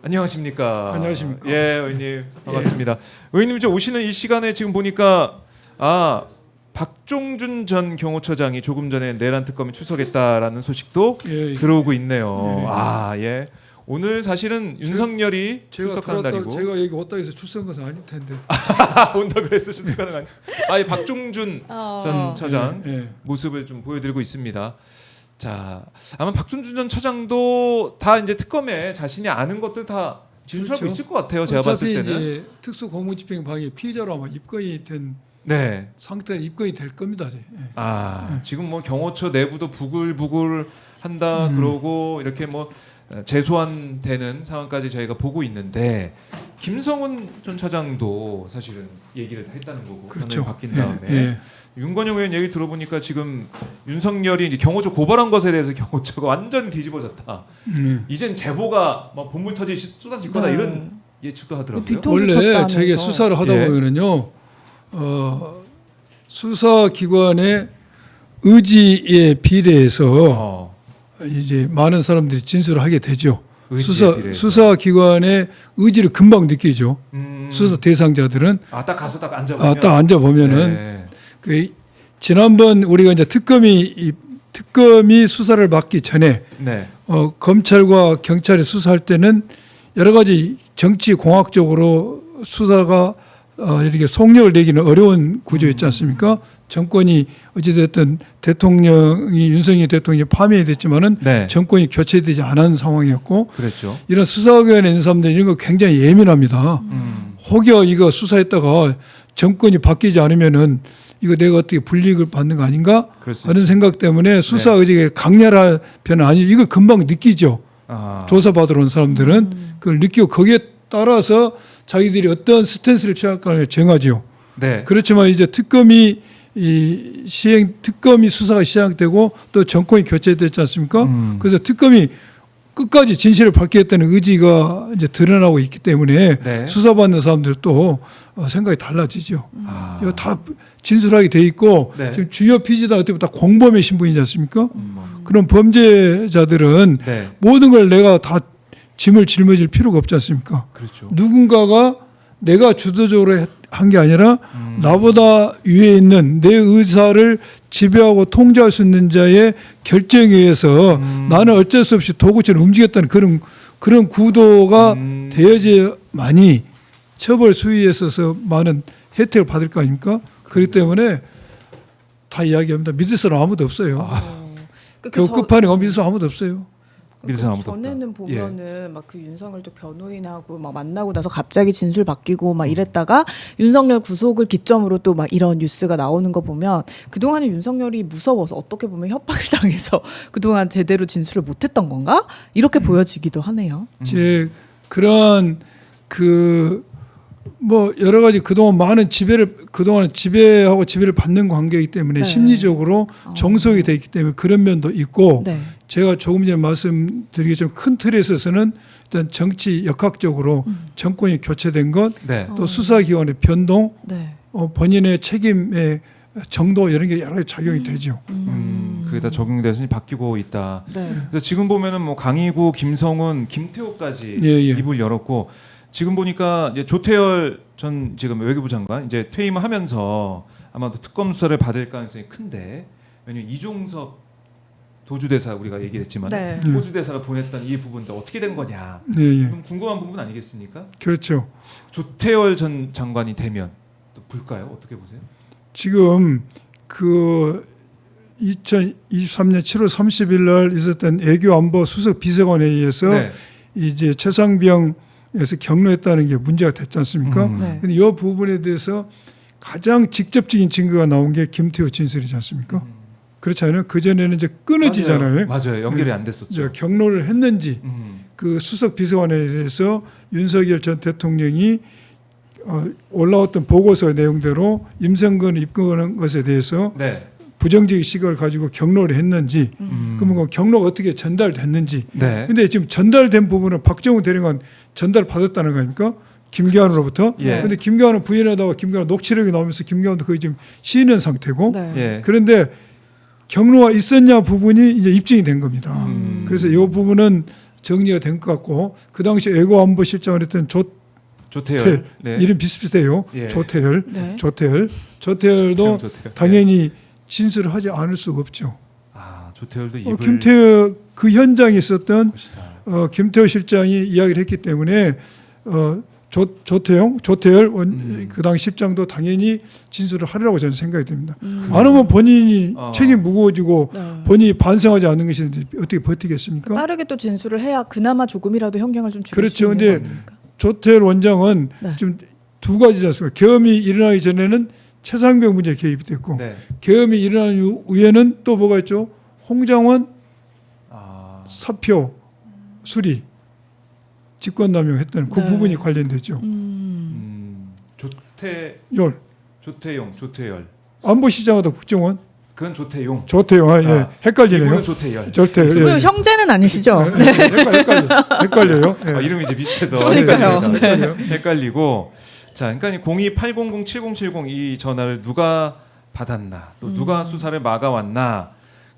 안녕하십니까. 안녕하십니까. 예, 의원님 반갑습니다. 의원님 저 오시는 이 시간에 지금 보니까 박종준 전 경호처장이 조금 전에 내란 특검에 출석했다라는 소식도 예, 들어오고 있네요. 예. 오늘 사실은 윤석열이 출석하는 날이고 제가 여기 왔다 해서 출석한 것은 아닐 텐데. 온다 그래서 출석하는 거 아니. 박종준 전 처장 예. 모습을 좀 보여드리고 있습니다. 자, 아마 박종준 전 처장도 다 이제 특검에 자신이 아는 것들 다 진술하고 그렇죠. 있을 것 같아요. 제가 봤을 때는. 이제 특수공무집행방해 피의자로 아마 입건이 된 네. 상태 입건이 될 겁니다. 예. 지금 뭐 경호처 내부도 부글부글 한다 그러고 이렇게 뭐 재소환되는 상황까지 저희가 보고 있는데 김성훈 전 차장도 사실은 얘기를 했다는 거고 그렇죠. 변호인 바뀐 다음에 예. 윤건영 의원 얘기 들어보니까 지금 윤석열이 이제 경호처 고발한 것에 대해서 경호처가 완전 뒤집어졌다. 이젠 제보가 막 본문 터지시 쏟아질 거다 이런 예측도 하더라고요. 원래 쳤다면서. 자기가 수사를 하다 예. 보면은요, 수사기관의 의지에 비례해서 이제 많은 사람들이 진술을 하게 되죠. 의지에 비례해서. 수사기관의 의지를 금방 느끼죠. 수사 대상자들은 딱 가서 딱 앉아보면 딱 앉아 보면은 네. 그 지난번 우리가 이제 특검이 수사를 맡기 전에 네. 검찰과 경찰이 수사할 때는 여러 가지 정치 공학적으로 수사가 이렇게 속력을 내기는 어려운 구조였지 않습니까? 정권이 어찌됐든 윤석열 대통령이 파면됐지만은 네. 정권이 교체되지 않은 상황이었고 그랬죠. 이런 수사기관에 있는 사람들 이런 거 굉장히 예민합니다. 혹여 이거 수사했다가 정권이 바뀌지 않으면은 이거 내가 어떻게 불이익을 받는 거 아닌가 하는 생각 때문에 수사 의지가 강렬할 편은 아니고 이걸 금방 느끼죠. 조사받으러 온 사람들은 그걸 느끼고 거기에 따라서 자기들이 어떤 스탠스를 취할까를 정하죠. 네. 그렇지만 이제 특검이 수사가 시작되고 또 정권이 교체됐지 않습니까? 그래서 특검이 끝까지 진실을 밝히겠다는 의지가 이제 드러나고 있기 때문에 네. 수사받는 사람들도 생각이 달라지죠. 이거 다 진술하게 돼 있고 네. 지금 주요 피의자가 어떻게 보면 다 공범의 신분이지 않습니까? 그런 범죄자들은 네. 모든 걸 내가 다 짐을 짊어질 필요가 없지 않습니까? 그렇죠. 누군가가 내가 주도적으로 한 게 아니라 나보다 위에 있는 내 의사를 지배하고 통제할 수 있는 자의 결정에 의해서 나는 어쩔 수 없이 도구처럼 움직였다는 그런 구도가 되어야만이 처벌 수위에 있어서 많은 혜택을 받을 거 아닙니까? 그렇기 때문에 다 이야기합니다. 믿을 사람 아무도 없어요. 끝판에 믿을 사람 아무도 없어요. 믿을 사람 아무도 전에는 없다. 보면은 막 그 윤석열 쪽 변호인하고 막 만나고 나서 갑자기 진술 바뀌고 막 이랬다가 윤석열 구속을 기점으로 또 막 이런 뉴스가 나오는 거 보면 그동안은 윤석열이 무서워서 어떻게 보면 협박을 당해서 그동안 제대로 진술을 못했던 건가? 이렇게 보여지기도 하네요. 제 그런 뭐 여러 가지 그동안 많은 지배하고 지배를 받는 관계이기 때문에 네. 심리적으로 정속이 돼 있기 때문에 그런 면도 있고 네. 제가 조금 전에 말씀드리기처럼 큰 틀에 있어서는 일단 정치 역학적으로 정권이 교체된 것, 네. 또 수사기관의 변동, 네. 본인의 책임의 정도 이런 게 여러 가지 작용이 되죠. 그게 다 적용돼서 바뀌고 있다. 네. 그래서 지금 보면은 뭐 강희구, 김성훈, 김태호까지 예. 입을 열었고 지금 보니까 이제 조태열 전 지금 외교부 장관 이제 퇴임을 하면서 아마도 특검 수사를 받을 가능성이 큰데 왜냐면 이종석 도주대사 우리가 얘기를 했지만 네. 호주대사를 보냈던 이 부분도 어떻게 된 거냐 예. 그럼 궁금한 부분 아니겠습니까? 그렇죠. 조태열 전 장관이 되면 또 불까요? 어떻게 보세요? 지금 2023년 7월 30일 날 있었던 외교안보 수석 비서관에 의해서 네. 이제 최상병에서 경로했다는 게 문제가 됐지 않습니까? 네. 근데 이 부분에 대해서 가장 직접적인 증거가 나온 게 김태호 진술이지 않습니까? 그렇지 않아요? 그전에는 이제 끊어지잖아요. 맞아요. 연결이 안 됐었죠. 이제 경로를 했는지 그 수석 비서관에 대해서 윤석열 전 대통령이 올라왔던 보고서 내용대로 임성근 입건한 것에 대해서 네. 부정적인 시각을 가지고 경로를 했는지 그러면 그 경로가 어떻게 전달됐는지 네. 근데 지금 전달된 부분은 박정훈 대령은 전달 받았다는 거 아닙니까? 김기환으로부터. 예. 근데 김기환은 부인하다가 김기환 녹취록이 나오면서 김기환도 거의 지금 쉬는 상태고 네. 예. 그런데 경로가 있었냐 부분이 이제 입증이 된 겁니다. 그래서 이 부분은 정리가 된 것 같고 그 당시 외교안보실장을 했던 조태열. 네. 이름 비슷비슷해요. 예. 조태열. 네. 조태열도 조태열. 당연히 진술을 하지 않을 수가 없죠. 아, 조태열도 입을 김태호 그 현장에 있었던 것이다. 김태호 실장이 이야기를 했기 때문에 조태열 그 당시 실장도 당연히 진술을 하리라고 저는 생각이 됩니다. 안 하면 본인이 책임 무거워지고 네. 본인이 반성하지 않는 것이 어떻게 버티겠습니까? 빠르게 또 진술을 해야 그나마 조금이라도 형량을 좀 줄일 그렇죠. 수 있는 근데 거니까. 조태열 원장은 네. 좀 두 가지지 않습니까? 계엄이 일어나기 전에는 최상병 문제에 개입이 됐고 네. 계엄이 일어난 이후에는 또 뭐가 있죠? 홍장원 아, 사표 수리 직권남용했다는 그 네. 부분이 관련되죠. 조태열. 안보시장하다 국정원 그건 조태용. 조태용 아, 헷갈리네요. 이분은 조태열. 조태열. 그 형제는 아니시죠? 헷갈려요. 예. 아, 이름이 이제 비슷해서 그러니까요. 헷갈리니까. 헷갈리고. 자, 그러니까 02-800-7070 이 전화를 누가 받았나, 또 누가 수사를 막아왔나.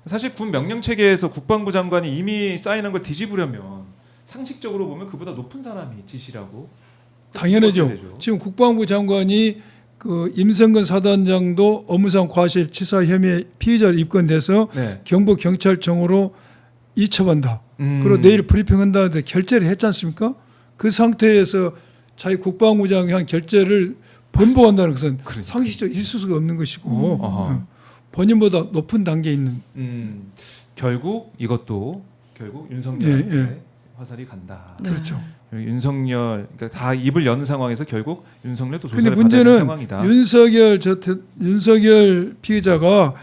사실 군 명령 체계에서 국방부 장관이 이미 사인한 걸 뒤집으려면 상식적으로 보면 그보다 높은 사람이 지시라고. 당연하죠. 되죠. 지금 국방부 장관이 그 임성근 사단장도 업무상 과실치사 혐의 피의자로 입건돼서 네. 경북경찰청으로 이첩한다. 그리고 내일 브리핑한다는데 결재를 했지 않습니까? 그 상태에서 자기 국방부장이 한 결재를 번복한다는 것은 그러니까. 상식적 있을 수가 없는 것이고 아하. 본인보다 높은 단계에 있는 결국 이것도 결국 윤석열한테 예. 화살이 간다. 네. 그렇죠. 윤석열 그러니까 다 입을 여는 상황에서 결국 윤석열도 근데 조사를 받아야 되는 문제는 상황이다. 윤석열 피의자가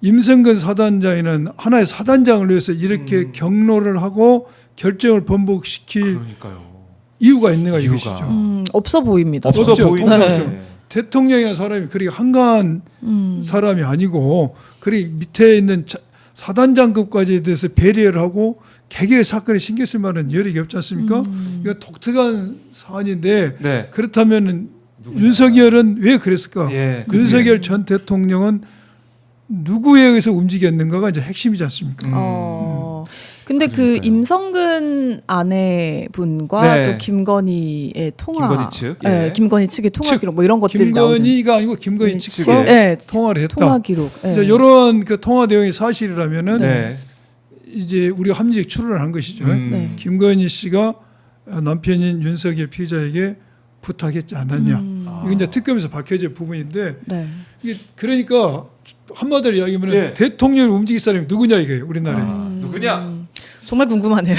임성근 사단장이는 하나의 사단장을 위해서 이렇게 경로를 하고 결정을 번복시킬 그러니까요. 이유가 있는가 이유가. 이것이죠. 없어 보입니다. 없어 없죠. 보이는 네. 대통령이라는 사람이 그렇게 한가한 사람이 아니고 그리 밑에 있는 사단장급까지에 대해서 배려를 하고 개개의 사건에 신경 쓸 만한 여력이 없지 않습니까? 이건 독특한 사안인데 네. 그렇다면 누구냐. 윤석열은 왜 그랬을까? 예, 윤석열 전 대통령은 누구에 의해서 움직였는가가 이제 핵심이지 않습니까? 근데 그 그러니까요. 임성근 아내분과 네. 또 김건희의 통화, 김건희 측? 네, 예. 김건희 측의 통화 기록 뭐 이런 것들이 나오죠. 김건희가 아니고 김건희 측과 측에. 네, 통화를 했다. 통화 기록. 네. 이제 이런 그 통화 내용이 사실이라면은 네. 이제 우리가 합리적 추론을 한 것이죠. 네. 김건희 씨가 남편인 윤석열 피의자에게 부탁했지 않았냐. 이건 이제 특검에서 밝혀질 부분인데 네. 이게 그러니까 한마디로 이야기하면 예. 대통령을 움직일 사람이 누구냐 이거예요. 우리나라에. 누구냐? 정말 궁금하네요.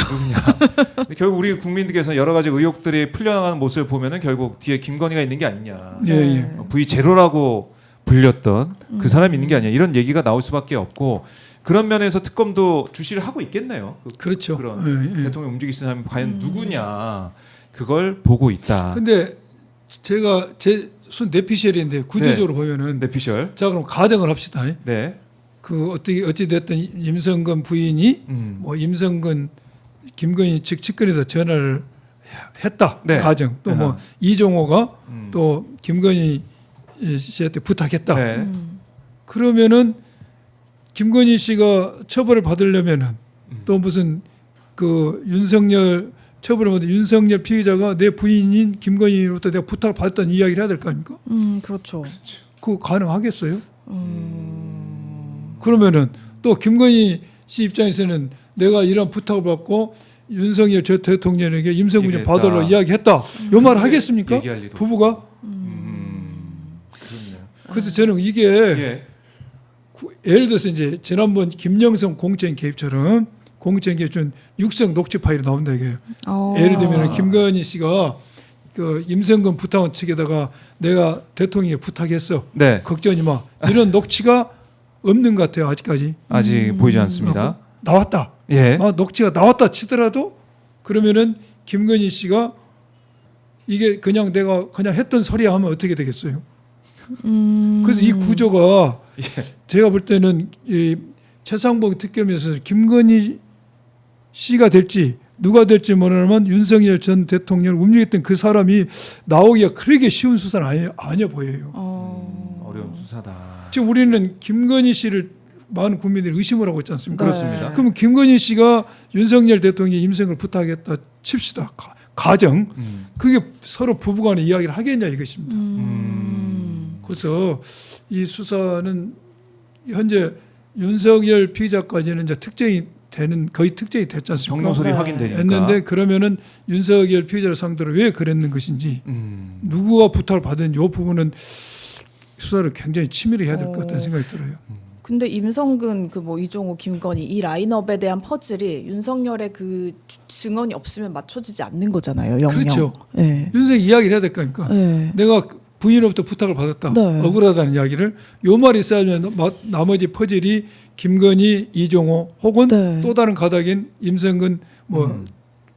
근데 결국 우리 국민들께서 여러 가지 의혹들이 풀려나가는 모습을 보면은 결국 뒤에 김건희가 있는 게 아니냐. 예, 예. V 제로라고 불렸던 그 사람이 있는 게 아니냐. 이런 얘기가 나올 수밖에 없고 그런 면에서 특검도 주시를 하고 있겠네요. 그렇죠. 그런 예, 예. 대통령 움직일 수 있는 사람이 과연 누구냐. 그걸 보고 있다. 근데 제가 제 순 내피셜인데 구조적으로 보면은 내피셜. 자 그럼 가정을 합시다. 네. 그 어찌 됐든 임성근 부인이 뭐 임성근 김건희 측 측근에서 전화를 했다. 네. 가정 또 뭐 아하. 이종호가 또 김건희 씨한테 부탁했다. 네. 그러면은 김건희 씨가 처벌을 받으려면은 또 무슨 그 윤석열 처벌을 받은 윤석열 피의자가 내 부인인 김건희로부터 내가 부탁을 받았다는 이야기를 해야 될 거 아닙니까? 그렇죠. 그거 가능하겠어요? 그러면은 또 김건희 씨 입장에서는 내가 이런 부탁을 받고 윤석열 전 대통령에게 임성근 좀 얘기했다. 받으러 이야기했다. 요 말 하겠습니까? 얘기할 리도 부부가? 그렇네요. 그래서 저는 이게 예. 예를 들어서 이제 지난번 김영성 공천 개입처럼 공천 개입 좀 육성 녹취 파일이 나온다 이게. 예를 들면 김건희 씨가 그 임성근 부탁원 측에다가 내가 대통령에 부탁했어. 네. 걱정하지 마. 이런 녹취가 없는 것 같아요 아직까지. 아직 보이지 않습니다. 나왔다. 예. 녹취가 나왔다 치더라도 그러면은 김건희 씨가 이게 그냥 내가 그냥 했던 소리야 하면 어떻게 되겠어요? 그래서 이 구조가 제가 볼 때는 이 최상봉 특검에서 김건희 씨가 될지 누가 될지 모르면 윤석열 전 대통령을 움직였던 그 사람이 나오기가 그렇게 쉬운 수사는 아니어 보여요. 어려운 수사다. 지금 우리는 김건희 씨를 많은 국민들이 의심을 하고 있지 않습니까? 네. 그렇습니다. 그럼 김건희 씨가 윤석열 대통령이 임성을 부탁했다 칩시다. 가정 그게 서로 부부간의 이야기를 하겠냐 이것입니다. 그래서 이 수사는 현재 윤석열 피의자까지는 이제 특정이 되는 거의 특정이 됐지 않습니까? 경로설이 네. 확인되니까. 했는데 그러면은 윤석열 피의자를 상대로 왜 그랬는 것인지 누구가 부탁을 받은지 이 부분은 수사를 굉장히 치밀하게 해야 될 것 같다는 생각이 들어요. 근데 임성근 그 뭐 이종호 김건희 이 라인업에 대한 퍼즐이 윤석열의 그 증언이 없으면 맞춰지지 않는 거잖아요. 영영. 그렇죠. 네. 윤석이 이야기를 해야 될 거니까. 네. 내가 부인으로부터 부탁을 받았다. 네. 억울하다는 이야기를 요 말이 있어야면 나머지 퍼즐이 김건희, 이종호 혹은 네. 또 다른 가닥인 임성근 뭐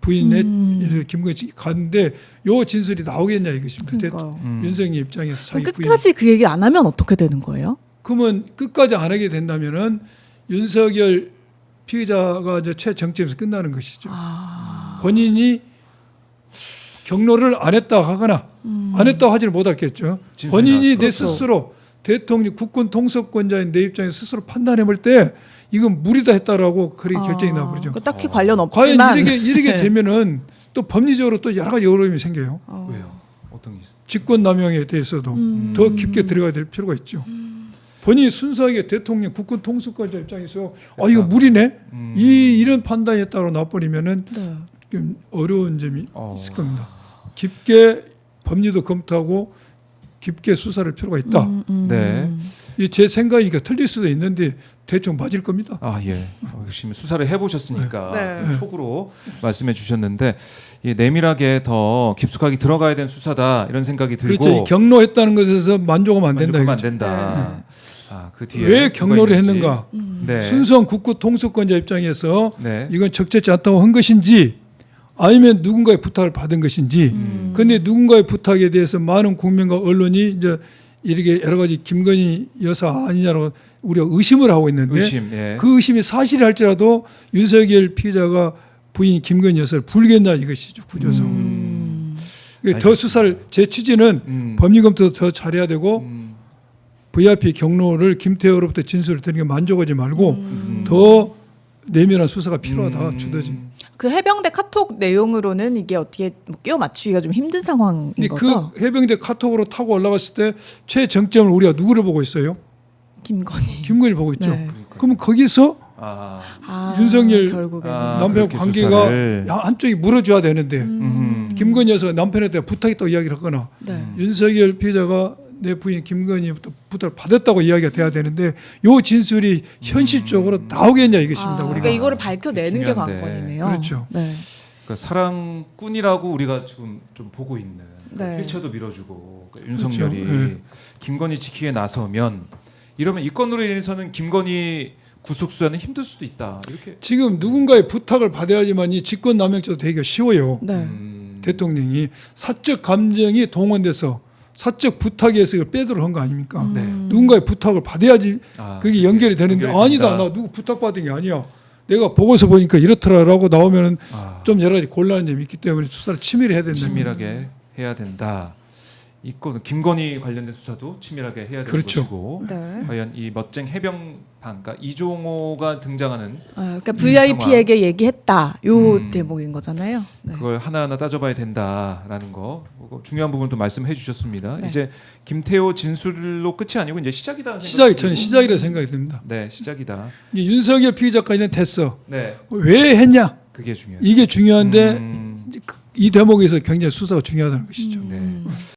부인의 김건희 갔는데 요 진술이 나오겠냐 이것입니다. 그러니까요. 윤석열 입장에서 그럼 자기 부인. 끝까지 그 얘기를 안 하면 어떻게 되는 거예요? 그러면 끝까지 안 하게 된다면은 윤석열 피의자가 이제 최정점에서 끝나는 것이죠. 본인이 경로를 안 했다 하거나 안 했다 하지를 못하겠죠. 진술이 본인이 나왔어. 내 스스로 대통령 국군 통수권자인 내 입장에서 스스로 판단해 볼 때 이건 무리다 했다라고 그렇게 결정이 나버리죠. 그 딱히 관련 과연 없지만 이렇게 네. 되면은 또 법리적으로 또 여러 가지 어려움이 생겨요. 왜요? 어떤 게 있어요? 직권남용에 대해서도 더 깊게 들어가야 될 필요가 있죠. 본인이 순수하게 대통령 국군 통수권자 입장에서 아 이거 무리네 이런 판단에 따라 나버리면은 네. 좀 어려운 점이 있을 겁니다. 깊게 법리도 검토하고 깊게 수사를 필요가 있다. 네. 이 제 생각이니까 틀릴 수도 있는데 대충 맞을 겁니다. 아 예. 열심히 수사를 해보셨으니까 네. 촉으로 말씀해 주셨는데 이 내밀하게 더 깊숙하게 들어가야 되는 수사다 이런 생각이 들고 그렇죠. 이 경로했다는 것에서 만족하면 안 된다. 만족하면 안 이거죠. 된다. 아, 그 뒤에 왜 뭐가 경로를 있는지. 했는가? 네. 순수한 국군 통수권자 입장에서 네. 이건 적절치 않다고 한 것인지 아니면 누군가의 부탁을 받은 것인지 그런데 누군가의 부탁에 대해서 많은 국민과 언론이 이제 이렇게 여러 가지 김건희 여사 아니냐라고 우리가 의심을 하고 있는데 의심. 예. 그 의심이 사실할지라도 윤석열 피의자가 부인 김건희 여사를 불겠냐 이것이죠 구조상. 더 수사를 제 취지는 법리 검토도 더 잘해야 되고 VIP 경로를 김태호로부터 진술을 드리는 게 만족하지 말고 더 내밀한 수사가 필요하다 주도지. 그 해병대 카톡 내용으로는 이게 어떻게 뭐 끼워 맞추기가 좀 힘든 상황인 근데 거죠? 그 해병대 카톡으로 타고 올라갔을 때 최정점을 우리가 누구를 보고 있어요? 김건희. 김건희를 보고 있죠. 네. 그러면 거기서 아, 윤석열 결국에는 남편 그렇게 관계가 수사를. 한쪽이 물어줘야 되는데 김건희 여사가 남편한테 부탁했다고 이야기를 하거나 네. 윤석열 피해자가 내 부인 김건희부터 부탁을 받았다고 이야기가 돼야 되는데 요 진술이 현실적으로 나오겠냐 이것입니다. 우리가. 그러니까 이거를 밝혀내는 게 중요한데. 관건이네요. 그렇죠. 네. 그러니까 사랑꾼이라고 우리가 지금 좀 보고 있는 네. 휠체어도 밀어주고 그러니까 윤석열이 그렇죠. 네. 김건희 지키기에 나서면 이러면 이 건으로 인해서는 김건희 구속 수사는 힘들 수도 있다 이렇게 지금 누군가의 부탁을 받아야지만 이 직권남용죄도 되기가 쉬워요. 네. 대통령이 사적 감정이 동원돼서 사적 부탁에 의해서 이걸 빼도록 한 거 아닙니까? 네. 누군가의 부탁을 받아야지 아, 그게 연결이 되는데 연결이 아니다 된다. 나 누구 부탁받은 게 아니야 내가 보고서 보니까 이렇더라라고 나오면은 아. 좀 여러 가지 곤란한 점이 있기 때문에 수사를 치밀히 해야 된다. 치밀하게 해야 된다. 이 건은 김건희 관련된 수사도 치밀하게 해야 되는 그렇죠. 것이고 네. 과연 이 멋쟁 해병반 그러니까 이종호가 등장하는 그러니까 VIP에게 얘기했다. 요 대목인 거잖아요. 네. 그걸 하나하나 따져봐야 된다라는 거 그거 중요한 부분도 말씀해 주셨습니다. 네. 이제 김태호 진술로 끝이 아니고 이제 시작이다. 시작이 저는 시작이라 생각이 듭니다. 네, 시작이다. 이게 윤석열 피의자까지는 됐어. 네, 왜 했냐? 그게 중요해요. 이게 중요한데 이 대목에서 굉장히 수사가 중요하다는 것이죠. 네.